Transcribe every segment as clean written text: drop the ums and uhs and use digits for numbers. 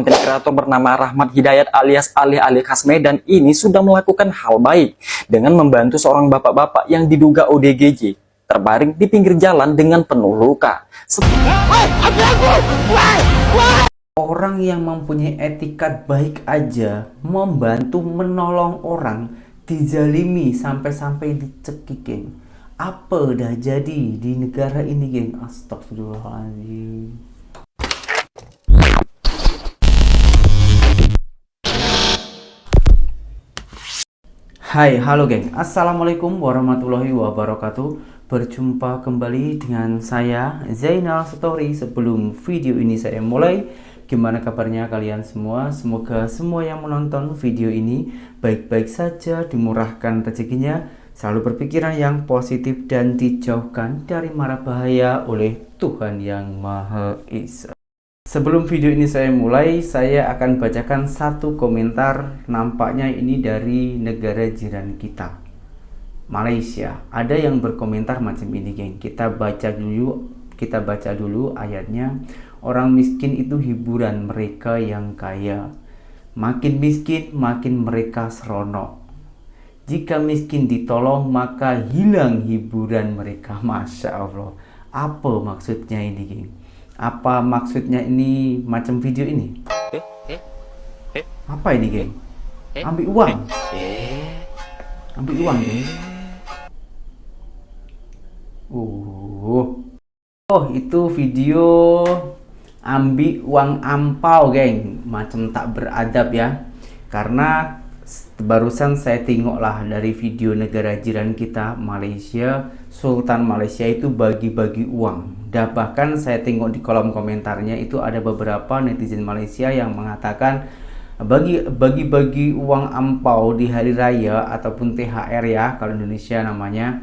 Konten kreator bernama Rahmat Hidayat alias Ali khas Medan ini sudah melakukan hal baik dengan membantu seorang bapak-bapak yang diduga ODGJ terbaring di pinggir jalan dengan penuh luka. Orang yang mempunyai etikat baik aja membantu menolong orang dizalimi sampai-sampai dicekik, geng. Apa dah jadi di negara ini, geng? Astagfirullahaladzim. Hai, halo geng. Assalamualaikum warahmatullahi wabarakatuh. Berjumpa kembali dengan saya Zainal Story. Sebelum video ini saya mulai, gimana kabarnya kalian semua? Semoga semua yang menonton video ini baik-baik saja, dimurahkan rezekinya, selalu berpikiran yang positif dan dijauhkan dari mara bahaya oleh Tuhan yang Maha Esa. Sebelum video ini saya mulai, saya akan bacakan satu komentar. Nampaknya ini dari negara jiran kita, Malaysia. Ada yang berkomentar macam ini, geng. Kita baca dulu ayatnya. Orang miskin itu hiburan mereka yang kaya. Makin miskin, makin mereka seronok. Jika miskin ditolong, maka hilang hiburan mereka. Masya Allah. Apa maksudnya ini, geng? Apa maksudnya ini macam video ini? Apa ini, geng? Ambil uang. Ambil uang, geng. Oh, itu video ambil uang ampau, geng. Macam tak beradab ya. Karena barusan saya tengoklah dari video negara jiran kita, Malaysia. Sultan Malaysia itu bagi-bagi uang. Dan bahkan saya tengok di kolom komentarnya itu ada beberapa netizen Malaysia yang mengatakan bagi-bagi uang ampau di hari raya ataupun THR ya, kalau Indonesia namanya.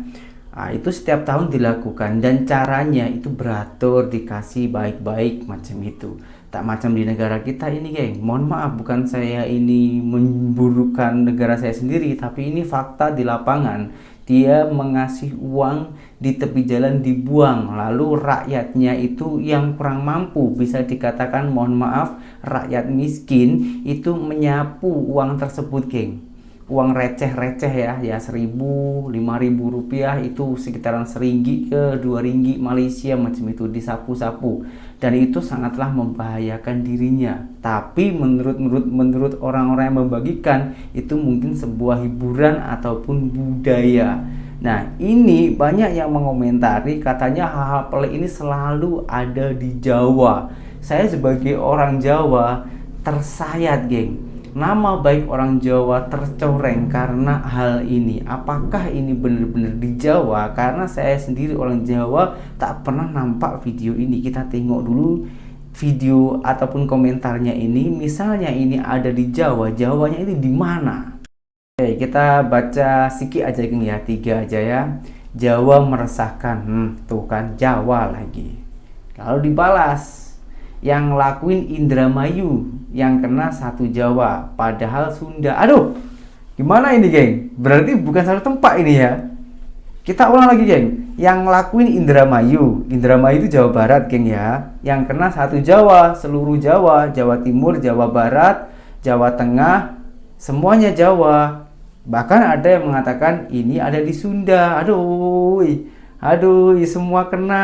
Itu setiap tahun dilakukan dan caranya itu beratur, dikasih baik-baik macam itu. Tak macam di negara kita ini, geng. Mohon maaf, bukan saya ini memburukan negara saya sendiri, tapi ini fakta di lapangan. Dia mengasih uang di tepi jalan dibuang, lalu rakyatnya itu yang kurang mampu, bisa dikatakan mohon maaf, rakyat miskin itu menyapu uang tersebut, geng. Uang receh-receh ya 1.000, 5.000 rupiah, itu sekitaran RM1 ke RM2 Malaysia macam itu disapu-sapu, dan itu sangatlah membahayakan dirinya. Tapi menurut orang-orang yang membagikan itu mungkin sebuah hiburan ataupun budaya. Nah, ini banyak yang mengomentari, katanya hal-hal pelik ini selalu ada di Jawa. Saya sebagai orang Jawa tersayat, geng. Nama baik orang Jawa tercoreng karena hal ini. Apakah ini benar-benar di Jawa? Karena saya sendiri orang Jawa tak pernah nampak video ini. Kita tengok dulu video ataupun komentarnya ini. Misalnya ini ada di Jawa, Jawanya ini di mana? Oke, kita baca sedikit aja, geng ya, 3 aja ya. Jawa meresahkan. Tuh kan Jawa lagi. Lalu dibalas, yang lakuin Indramayu, yang kena satu Jawa, padahal Sunda. Aduh, gimana ini, geng? Berarti bukan satu tempat ini ya. Kita ulang lagi, geng. Yang lakuin Indramayu itu Jawa Barat, geng ya. Yang kena satu Jawa, seluruh Jawa, Jawa Timur, Jawa Barat, Jawa Tengah, semuanya Jawa. Bahkan ada yang mengatakan ini ada di Sunda. Aduh, semua kena.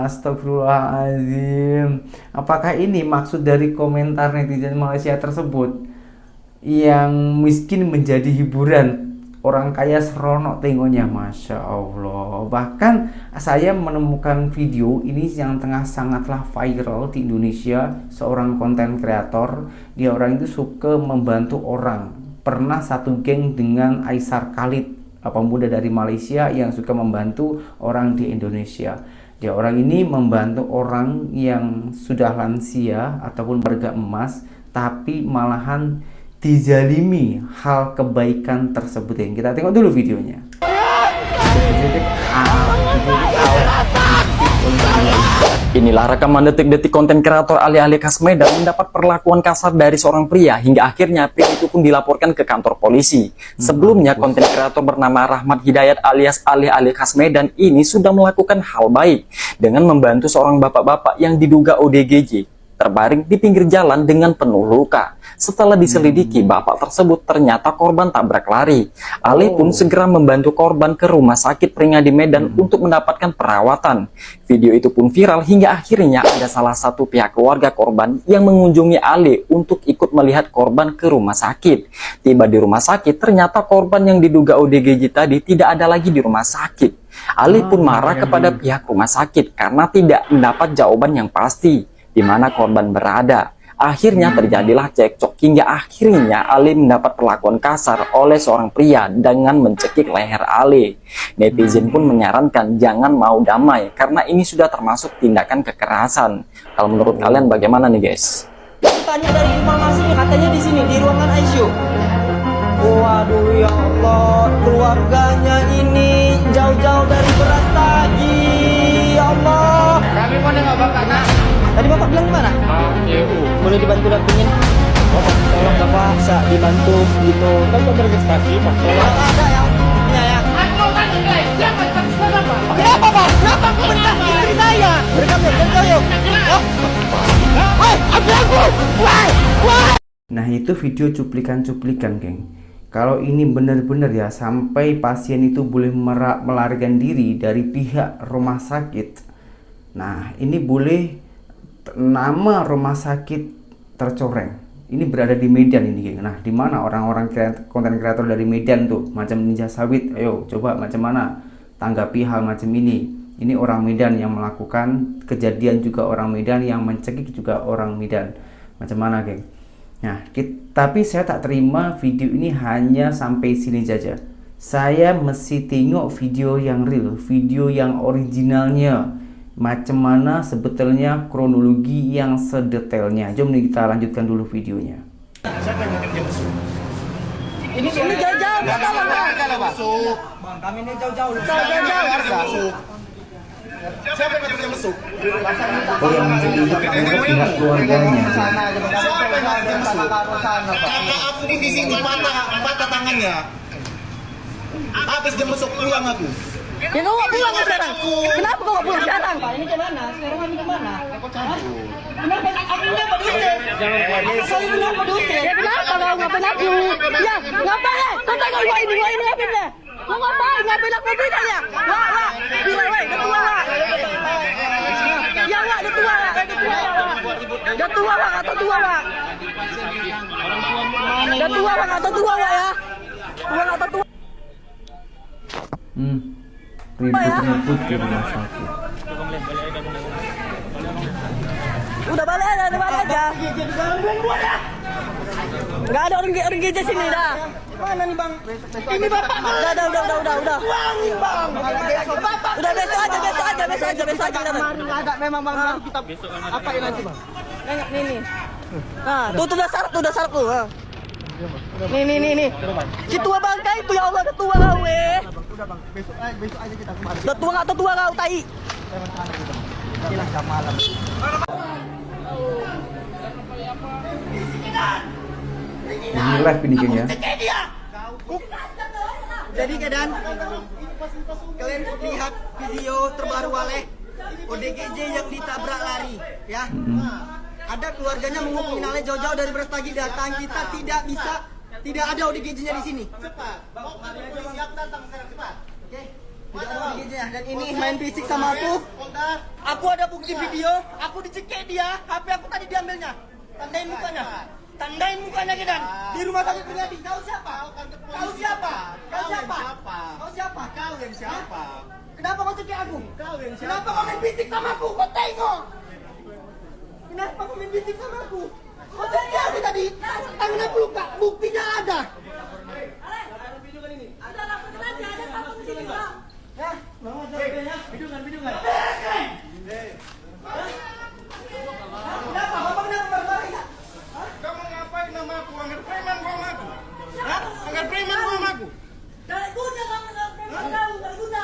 Astagfirullahaladzim. Apakah ini maksud dari komentar netizen Malaysia tersebut? Yang miskin menjadi hiburan, orang kaya seronok tengoknya. Masya Allah. Bahkan saya menemukan video ini yang tengah sangatlah viral di Indonesia. Seorang konten kreator, dia orang itu suka membantu orang. Pernah satu geng dengan Aisar Khalid, pemuda dari Malaysia yang suka membantu orang di Indonesia. Dia orang ini membantu orang yang sudah lansia ataupun warga emas, tapi malahan dizalimi hal kebaikan tersebut. Kita tengok dulu videonya. Inilah rekaman detik-detik konten kreator Ali khas Medan mendapat perlakuan kasar dari seorang pria, hingga akhirnya pria itu pun dilaporkan ke kantor polisi. Sebelumnya konten kreator bernama Rahmat Hidayat alias Ali khas Medan ini sudah melakukan hal baik dengan membantu seorang bapak-bapak yang diduga ODGJ terbaring di pinggir jalan dengan penuh luka. Setelah diselidiki, bapak tersebut ternyata korban tabrak lari. Ali pun segera membantu korban ke rumah sakit Peringadi Medan untuk mendapatkan perawatan. Video itu pun viral hingga akhirnya ada salah satu pihak keluarga korban yang mengunjungi Ali untuk ikut melihat korban ke rumah sakit. Tiba di rumah sakit, ternyata korban yang diduga ODGJ tadi tidak ada lagi di rumah sakit. Ali pun marah kepada pihak rumah sakit karena tidak mendapat jawaban yang pasti di mana korban berada. Akhirnya terjadilah cekcok hingga akhirnya Ali mendapat perlakuan kasar oleh seorang pria dengan mencekik leher Ali. Netizen pun menyarankan jangan mau damai karena ini sudah termasuk tindakan kekerasan. Kalau menurut kalian bagaimana nih guys? Tanya dari informasi katanya di sini di ruangan ICU. Waduh ya Allah, keluarganya ini jauh-jauh dari Brastagi. Ya Allah. Kami mau nengok bapak nak. Tadi bapak bilang gimana? Boleh dibantu dampingin? Tolong bapak bisa dibantu gitu. Kan berregistrasi pak. Ada yang punya ya. Aku kan guys, siapa kenapa? Kenapa pak? Kenapa aku bentak istri saya? Berekam ya, dan saya. Woi, ambil aku. Woi. Nah itu video cuplikan-cuplikan geng. Kalau ini benar-benar ya sampai pasien itu boleh melarikan diri dari pihak rumah sakit. Nah ini boleh nama rumah sakit tercoreng. Ini berada di Medan ini geng. Nah di mana orang-orang konten kreator dari Medan tuh macam Ninja Sawit? Ayo coba macam mana tanggapi hal macam ini. Ini orang Medan yang melakukan kejadian, juga orang Medan yang mencekik juga orang Medan. Macam mana geng? Nah, tapi saya tak terima video ini hanya sampai sini saja. Saya mesti tengok video yang real, video yang originalnya. Macam mana sebetulnya kronologi yang sedetailnya. Jom nih kita lanjutkan dulu videonya. Ini jauh-jauh, betul Bang. Bang, kami ini jauh-jauh. Jauh-jauh. Siapa yang ngajak masuk? Oh yang menjadi itu ternyata pihak keluarganya. Siapa yang ngajak masuk? Kakak aku pun di sini patah tangannya. Habis dia masuk pulang aku. Ya kau nggak pulang sekarang? Kenapa kau nggak pulang sekarang? Pak, ini kemana? Sekarang kami kemana? Kenapa? Aku kenapa diusir? Saya kenapa diusir? Ya kenapa kau ngapain aku? Ya ngapain? Kau tengok gua ini ngapain deh? Kau ngapain? Ngapain aku tidak ya? Wah, bilang weh, dah tua lah. Ya wah, dah tua lah, dah tua lah, atau tua lah. Dah tua lah, atau tua lah ya? Tua atau tua? Ribut-ribut di rumah sakit. Udah balik aja. Enggak ada orang gereja sini dah. Mana nih bang? Ini bapak. Udah. Bang. Udah besok aja. Ada memang bang kita apain nanti bang? Nih. Nah, tuh udah syarat tuh. Nih. Si tua bangkai itu ya Allah, udah tua kau Udah bang, besok aja kita kemarin. Udah tua atau tua kau tai? Malam. Ini live ini geng ya. Jadi keadaan kalian lihat video terbaru oleh ODGJ yang ditabrak lari ya. Ada keluarganya menghubungi Ale jauh-jauh dari Brastagi datang, kita tidak ada ODGJ-nya di sini. Cepat. Siap datang sekarang cepat. Oke. Tidak ada ODGJ-nya dan ini main fisik sama aku. Aku ada bukti video, aku dicekik dia, HP aku tadi diambilnya. Tandain mukanya Gedan. Di rumah sakit Peringadi. Kau siapa? Kau yang siapa? Kenapa kau cekik aku? Kenapa kau main fisik sama aku? Kau tengok. Kenapa kau main fisik sama aku? Kau cekik aku tadi. Tangan aku luka. Buktinya ada. Ada lapor aja. Ada satu di sini bang. Ya, mau jawabnya? Bidungan. Kenapa? Bapak kenapa marah-marah ya? Kamu ngapain nama aku? Anggar preman kau sama aku? Hah? Anggar preman kau sama aku? Dari guna bang, dari guna.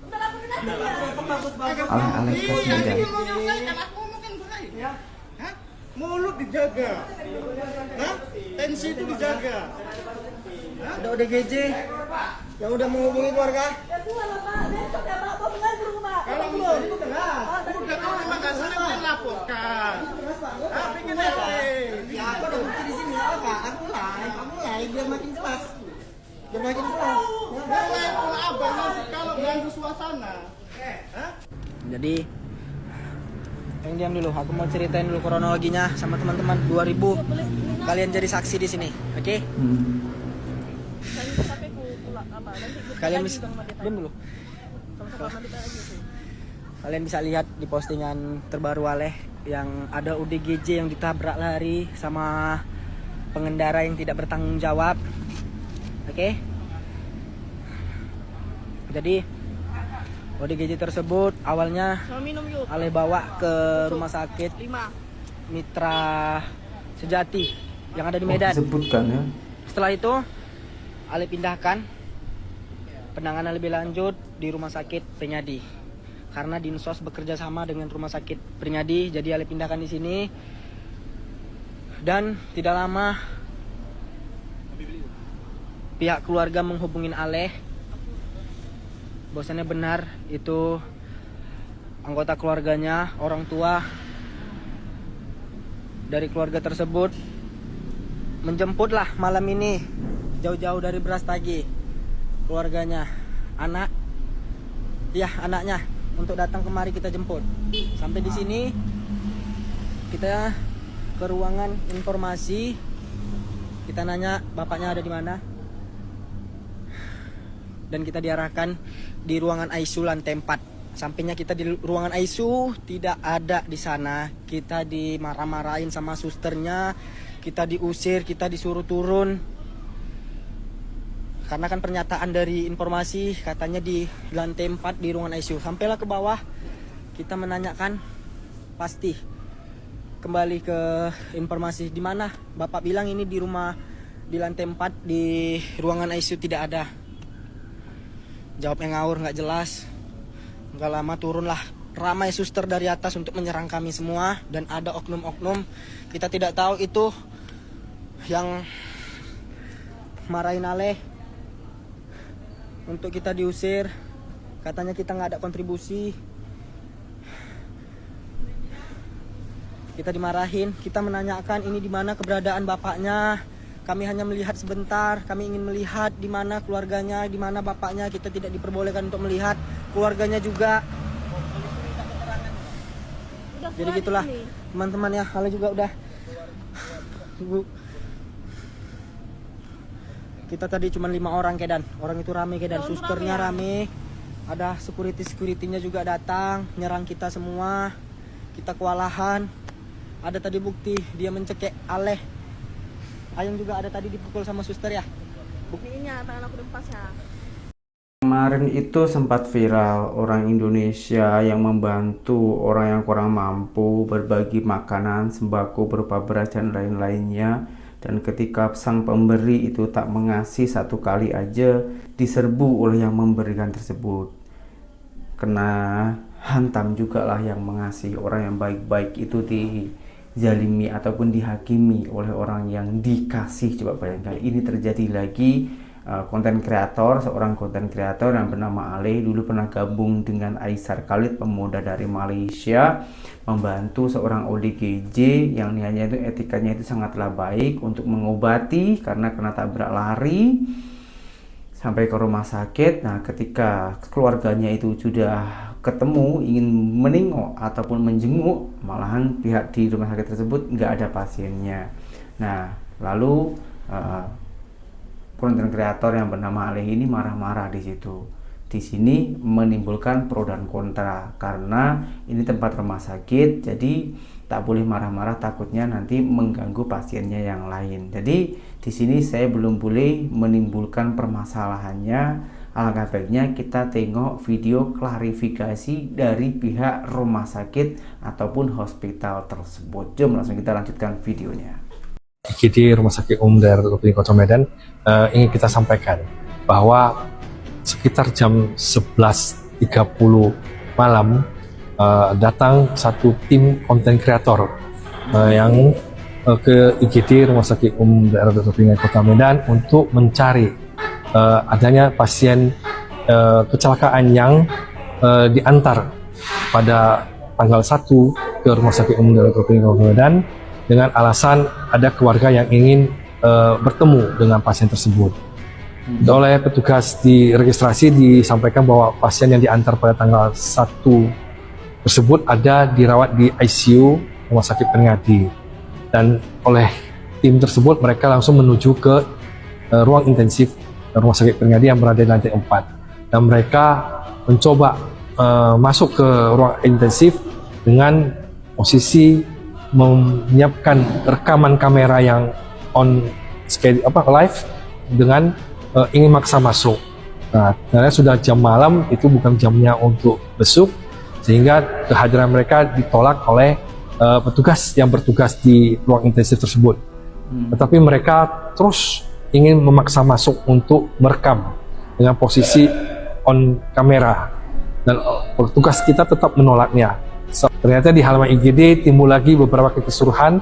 Udah lapor ke nanti ya. Aleh-aleh kas Medan. Aku mungkin baik. Hah? Mulut dijaga. Hah? Tensi itu dijaga. Ada ODGJ yang udah menghubungi keluarga. Kalau belum, udah kau memang gak senang laporkan. Bikin RT. Ya, aku ada bukti di sini apa? Aku mulai biar makin jelas. Biar makin jelas. Kalau abang nanti kalau ganggu suasana. Jadi yang diam dulu, aku mau ceritain dulu kronologinya sama teman-teman. 2000 kalian jadi saksi di sini, oke? Kalian bisa diam dulu. Kalian bisa lihat di postingan terbaru Aleh yang ada ODGJ yang ditabrak lari sama pengendara yang tidak bertanggung jawab, oke? Jadi ODGJ tersebut awalnya Aleh bawa ke rumah sakit Mitra Sejati yang ada di Medan. Disebutkan ya. Setelah itu Aleh pindahkan penanganan lebih lanjut di rumah sakit Prinyadi. Karena Dinsos bekerja sama dengan rumah sakit Prinyadi, jadi Aleh pindahkan di sini. Dan tidak lama pihak keluarga menghubungin Aleh. Bahwasannya benar itu anggota keluarganya, orang tua dari keluarga tersebut menjemputlah malam ini jauh-jauh dari Brastagi keluarganya, anaknya untuk datang kemari kita jemput. Sampai di sini kita ke ruangan informasi, kita nanya bapaknya ada di mana, dan kita diarahkan di ruangan ICU lantai 4. Sampainya kita di ruangan ICU tidak ada di sana. Kita dimarah-marahin sama susternya, kita diusir, kita disuruh turun. Karena kan pernyataan dari informasi katanya di lantai 4 di ruangan ICU. Sampailah ke bawah, kita menanyakan pasti kembali ke informasi di mana. Bapak bilang ini di rumah di lantai 4 di ruangan ICU tidak ada. Jawabnya ngawur, nggak jelas. Nggak lama turunlah ramai suster dari atas untuk menyerang kami semua. Dan ada oknum-oknum, kita tidak tahu itu yang marahin Aleh untuk kita diusir. Katanya kita nggak ada kontribusi. Kita dimarahin, kita menanyakan ini di mana keberadaan bapaknya. Kami hanya melihat sebentar, kami ingin melihat di mana keluarganya, di mana bapaknya. Kita tidak diperbolehkan untuk melihat keluarganya juga. Jadi gitulah teman-teman ya, kalau juga udah Ibu. Kita tadi cuma 5 orang Kedan. Orang itu rame Kedan, susternya rame. Ada security-nya juga datang, nyerang kita semua. Kita kewalahan. Ada tadi bukti dia mencekik Aleh. Ayang juga ada tadi dipukul sama suster ya. Buktinya tangan aku dempas ya. Kemarin itu sempat viral orang Indonesia yang membantu orang yang kurang mampu berbagi makanan, sembako berupa beras dan lain-lainnya. Dan ketika sang pemberi itu tak mengasih satu kali aja, diserbu oleh yang memberikan tersebut. Kena hantam juga lah yang mengasih. Orang yang baik-baik itu dizalimi ataupun dihakimi oleh orang yang dikasih. Coba bayangkan, ini terjadi lagi. Konten kreator, seorang konten kreator yang bernama Aleh dulu pernah gabung dengan Aisar Khalid, pemuda dari Malaysia, membantu seorang ODGJ yang niatnya itu etikanya itu sangatlah baik untuk mengobati karena kena tabrak lari sampai ke rumah sakit. Nah, ketika keluarganya itu sudah ketemu ingin menengok ataupun menjenguk, malahan pihak di rumah sakit tersebut nggak ada pasiennya. Nah, lalu konten kreator yang bernama Aleh ini marah-marah di situ. Di sini menimbulkan pro dan kontra karena ini tempat rumah sakit, jadi tak boleh marah-marah, takutnya nanti mengganggu pasiennya yang lain. Jadi di sini saya belum boleh menimbulkan permasalahannya. Alangkah baiknya kita tengok video klarifikasi dari pihak rumah sakit ataupun hospital tersebut. Jom langsung kita lanjutkan videonya. IGD Rumah Sakit Umum Daerah Provinsi Kota Medan ingin kita sampaikan bahwa sekitar jam 11.30 malam datang satu tim konten kreator yang ke IGD Rumah Sakit Umum Daerah Provinsi Kota Medan untuk mencari adanya pasien kecelakaan yang diantar pada tanggal 1 ke Rumah Sakit Umum Daerah Provinsi Kota Medan dengan alasan ada keluarga yang ingin bertemu dengan pasien tersebut. Oleh petugas di registrasi disampaikan bahwa pasien yang diantar pada tanggal 1 tersebut ada dirawat di ICU Rumah Sakit Peringati, dan oleh tim tersebut mereka langsung menuju ke ruang intensif Rumah Sakit Peringati yang berada di lantai 4, dan mereka mencoba masuk ke ruang intensif dengan posisi menyiapkan rekaman kamera yang live dengan ingin maksa masuk. Nah, karena sudah jam malam, itu bukan jamnya untuk besuk, sehingga kehadiran mereka ditolak oleh petugas yang bertugas di ruang intensif tersebut. Tetapi mereka terus ingin memaksa masuk untuk merekam dengan posisi on kamera, dan petugas kita tetap menolaknya. Ternyata di halaman IGD timbul lagi beberapa kekisruhan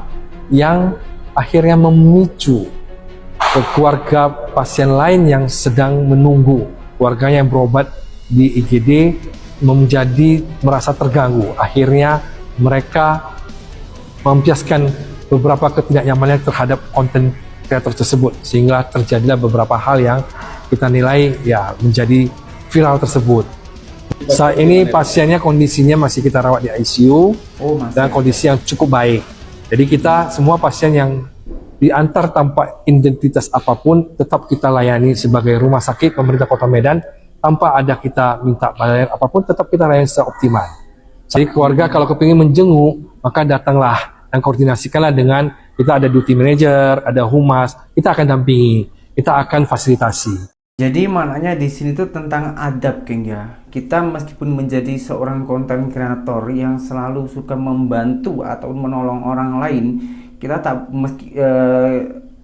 yang akhirnya memicu ke keluarga pasien lain yang sedang menunggu, keluarganya yang berobat di IGD menjadi merasa terganggu. Akhirnya mereka melampiaskan beberapa ketidaknyamanan terhadap konten kreator tersebut, sehingga terjadilah beberapa hal yang kita nilai ya menjadi viral tersebut. Saat ini pasiennya kondisinya masih kita rawat di ICU dan kondisi yang cukup baik. Jadi kita semua pasien yang diantar tanpa identitas apapun tetap kita layani sebagai rumah sakit pemerintah Kota Medan, tanpa ada kita minta bayar apapun, tetap kita layani secara optimal. Jadi keluarga kalau kepingin menjenguk, maka datanglah dan koordinasikanlah dengan kita, ada duty manager, ada humas, kita akan dampingi, kita akan fasilitasi. Jadi maknanya di sini tuh tentang adab, geng ya. Kita meskipun menjadi seorang konten kreator yang selalu suka membantu atau menolong orang lain, kita tak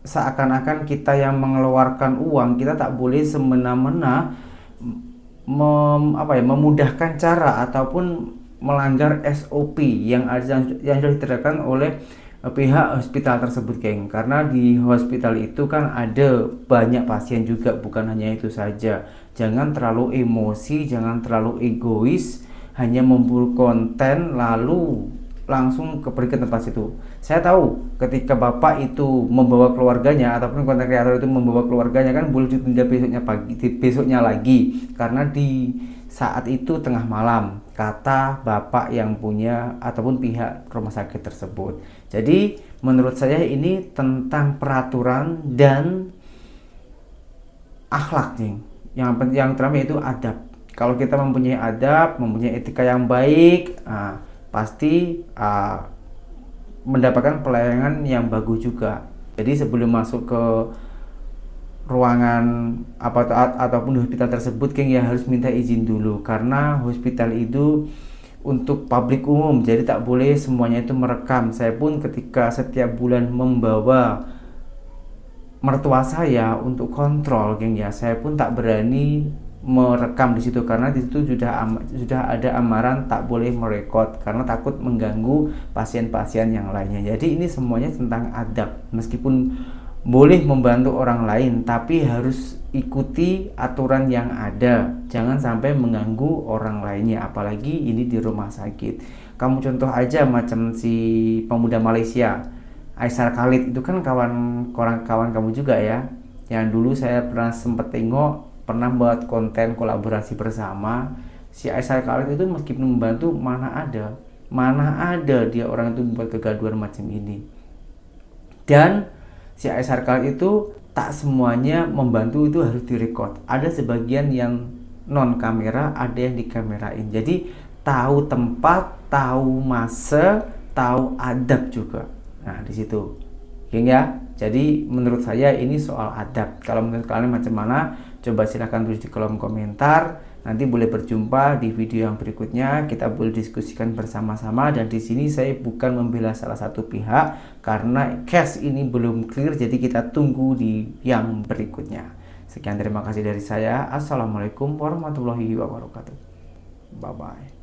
seakan-akan kita yang mengeluarkan uang, kita tak boleh semena-mena memudahkan cara ataupun melanggar SOP yang sudah diterapkan oleh pihak hospital tersebut, geng. Karena di hospital itu kan ada banyak pasien juga, bukan hanya itu saja. Jangan terlalu emosi, jangan terlalu egois, hanya memburu konten lalu langsung pergi ke tempat situ. Saya tahu ketika bapak itu membawa keluarganya ataupun konten kreator itu membawa keluarganya, kan boleh ditunda besoknya lagi, karena di saat itu tengah malam, kata bapak yang punya ataupun pihak rumah sakit tersebut. Jadi menurut saya ini tentang peraturan dan akhlak nih. Yang utama itu adab. Kalau kita mempunyai adab, mempunyai etika yang baik, pasti mendapatkan pelayanan yang bagus juga. Jadi sebelum masuk ke ruangan ataupun hospital tersebut, geng, ya harus minta izin dulu, karena hospital itu untuk publik umum, jadi tak boleh semuanya itu merekam. Saya pun ketika setiap bulan membawa mertua saya untuk kontrol, geng, ya saya pun tak berani merekam di situ, karena di situ sudah ada amaran tak boleh merekod karena takut mengganggu pasien-pasien yang lainnya. Jadi ini semuanya tentang adab. Meskipun boleh membantu orang lain, tapi harus ikuti aturan yang ada, jangan sampai mengganggu orang lainnya, apalagi ini di rumah sakit. Kamu contoh aja macam si pemuda Malaysia Aisar Khalid itu kan kawan kamu juga ya, yang dulu saya pernah sempat tengok, pernah buat konten kolaborasi bersama. Si Aisar Khalid itu meskipun membantu, mana ada dia orang itu membuat kegaduhan macam ini. Dan si Aisar Khalid itu tak semuanya membantu itu harus direkod. Ada sebagian yang non kamera, ada yang dikamerain. Jadi tahu tempat, tahu masa, tahu adab juga. Nah di situ, geng ya. Jadi menurut saya ini soal adab. Kalau menurut kalian macam mana? Coba silahkan tulis di kolom komentar. Nanti boleh berjumpa di video yang berikutnya. Kita boleh diskusikan bersama-sama. Dan di sini saya bukan membela salah satu pihak, karena case ini belum clear. Jadi kita tunggu di yang berikutnya. Sekian, terima kasih dari saya. Assalamualaikum warahmatullahi wabarakatuh. Bye bye.